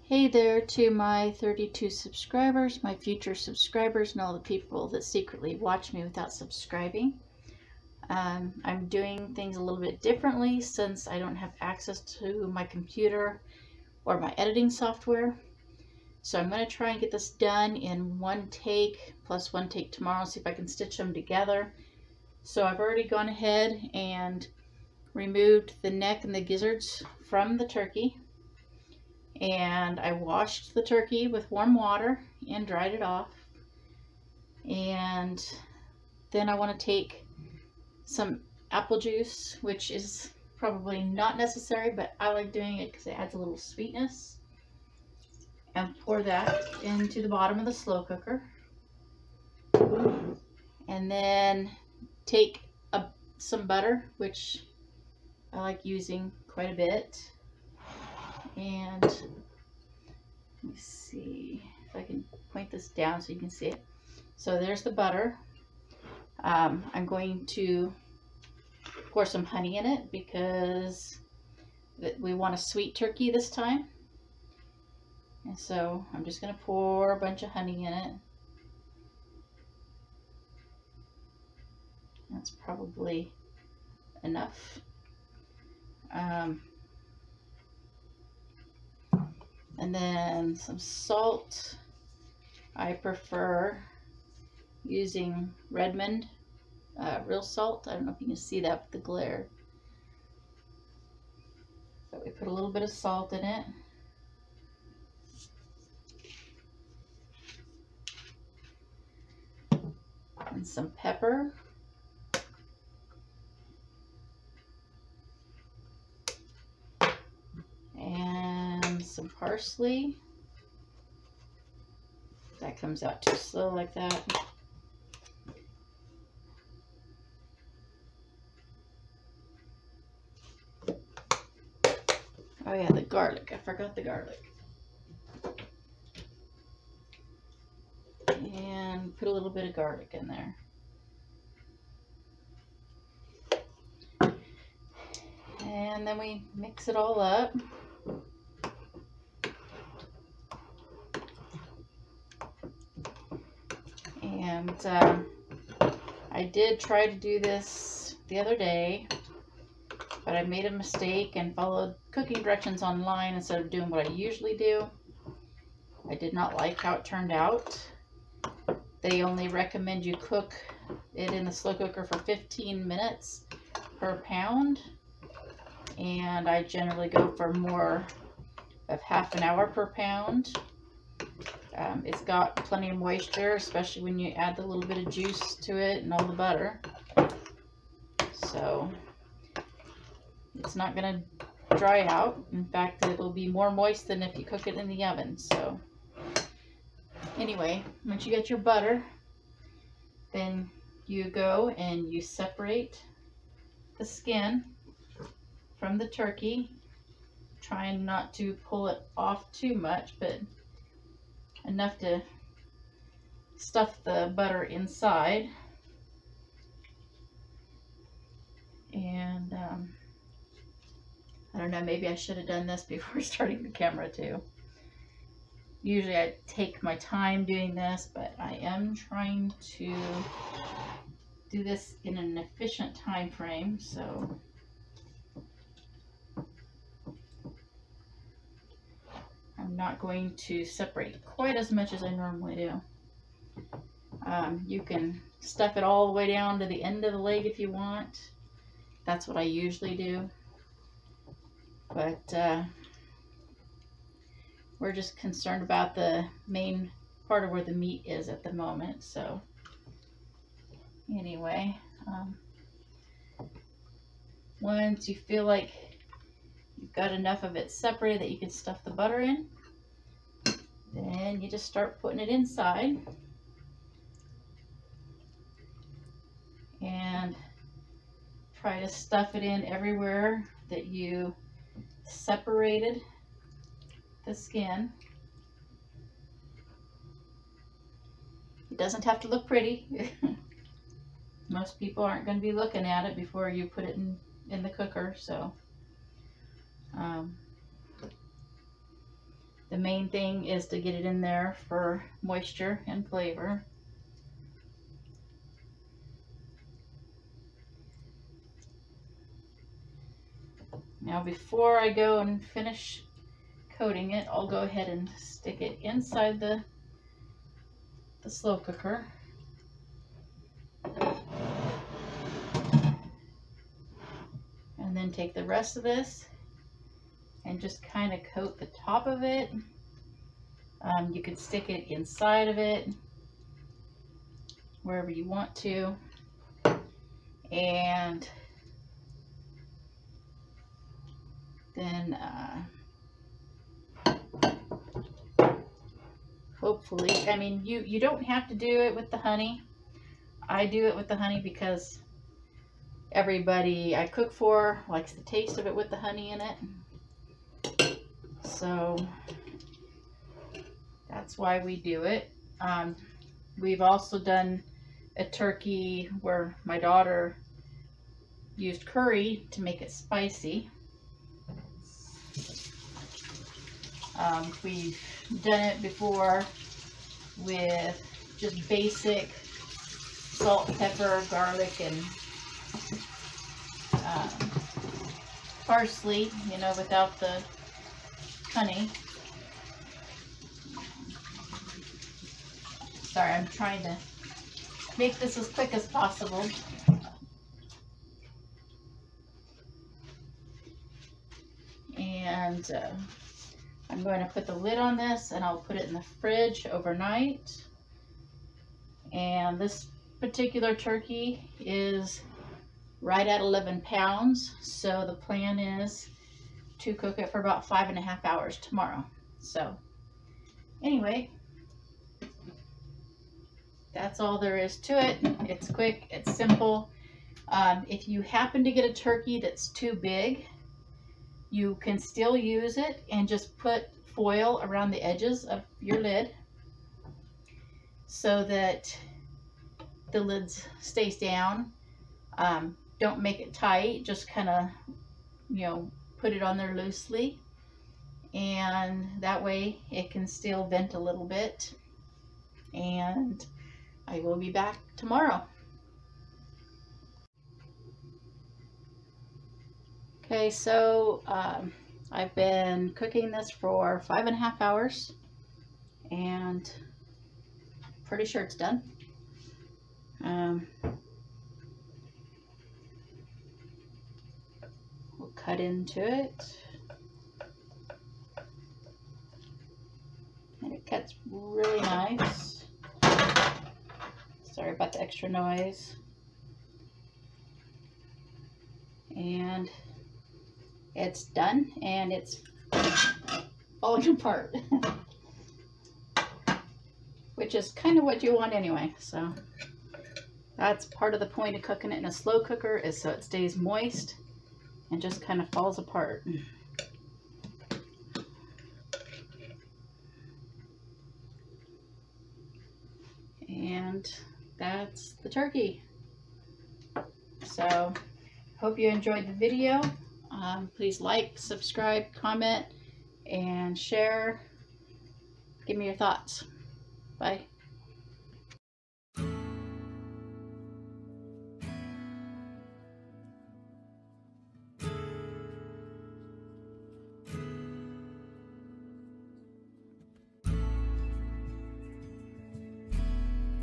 Hey there to my 32 subscribers, my future subscribers, and all the people that secretly watch me without subscribing. I'm doing things a little bit differently since I don't have access to my computer or my editing software. So I'm going to try and get this done in one take plus one take tomorrow, see if I can stitch them together. So I've already gone ahead and removed the neck and the gizzards from the turkey. And I washed the turkey with warm water and dried it off. And then I want to take some apple juice, which is probably not necessary, but I like doing it because it adds a little sweetness, and pour that into the bottom of the slow cooker. And then take some butter, which I like using quite a bit. And let me see if I can point this down so you can see it. So there's the butter. I'm going to pour some honey in it because we want a sweet turkey this time. And so I'm just going to pour a bunch of honey in it. That's probably enough. And then some salt. I prefer using Redmond real salt. I don't know if you can see that with the glare. So we put a little bit of salt in it. And some pepper. And some parsley. That comes out too slow like that. Oh yeah, the garlic. I forgot the garlic. And put a little bit of garlic in there. And then we mix it all up. And I did try to do this the other day, but I made a mistake and followed cooking directions online instead of doing what I usually do. I did not like how it turned out. They only recommend you cook it in the slow cooker for 15 minutes per pound. And I generally go for more of half an hour per pound. It's got plenty of moisture, especially when you add the little bit of juice to it and all the butter. So it's not going to dry out. In fact, it'll be more moist than if you cook it in the oven. So anyway, once you get your butter, then you go and you separate the skin from the turkey, trying not to pull it off too much, but enough to stuff the butter inside. And I don't know, maybe I should have done this before starting the camera too. Usually I take my time doing this, but I am trying to do this in an efficient time frame, so I'm not going to separate quite as much as I normally do. You can stuff it all the way down to the end of the leg if you want. That's what I usually do. But we're just concerned about the main part of where the meat is at the moment. So anyway, once you feel like you've got enough of it separated that you can stuff the butter in, then you just start putting it inside. And try to stuff it in everywhere that you separated the skin. It doesn't have to look pretty. Most people aren't going to be looking at it before you put it in the cooker, so The main thing is to get it in there for moisture and flavor. Now before I go and finish coating it, I'll go ahead and stick it inside the slow cooker. And then take the rest of this and just kind of coat the top of it. You could stick it inside of it, wherever you want to. And then hopefully, I mean, you don't have to do it with the honey. I do it with the honey because everybody I cook for likes the taste of it with the honey in it. So that's why we do it. We've also done a turkey where my daughter used curry to make it spicy. We've done it before with just basic salt, pepper, garlic, and parsley, you know, without the honey. Sorry, I'm trying to make this as quick as possible. And I'm going to put the lid on this and I'll put it in the fridge overnight. And this particular turkey is right at 11 pounds. So the plan is to cook it for about 5.5 hours tomorrow. So anyway, that's all there is to it. It's quick, it's simple. If you happen to get a turkey that's too big, you can still use it and just put foil around the edges of your lid so that the lid stays down. Don't make it tight, just kind of, you know, put it on there loosely, and that way it can still vent a little bit. And I will be back tomorrow. Okay, so I've been cooking this for 5.5 hours and pretty sure it's done. We'll cut into it. And it cuts really nice. Sorry about the extra noise. And it's done, and it's falling apart. Which is kind of what you want anyway. So that's part of the point of cooking it in a slow cooker, is so it stays moist and just kind of falls apart. And that's the turkey. So hope you enjoyed the video. Please like, subscribe, comment, and share. Give me your thoughts. Bye.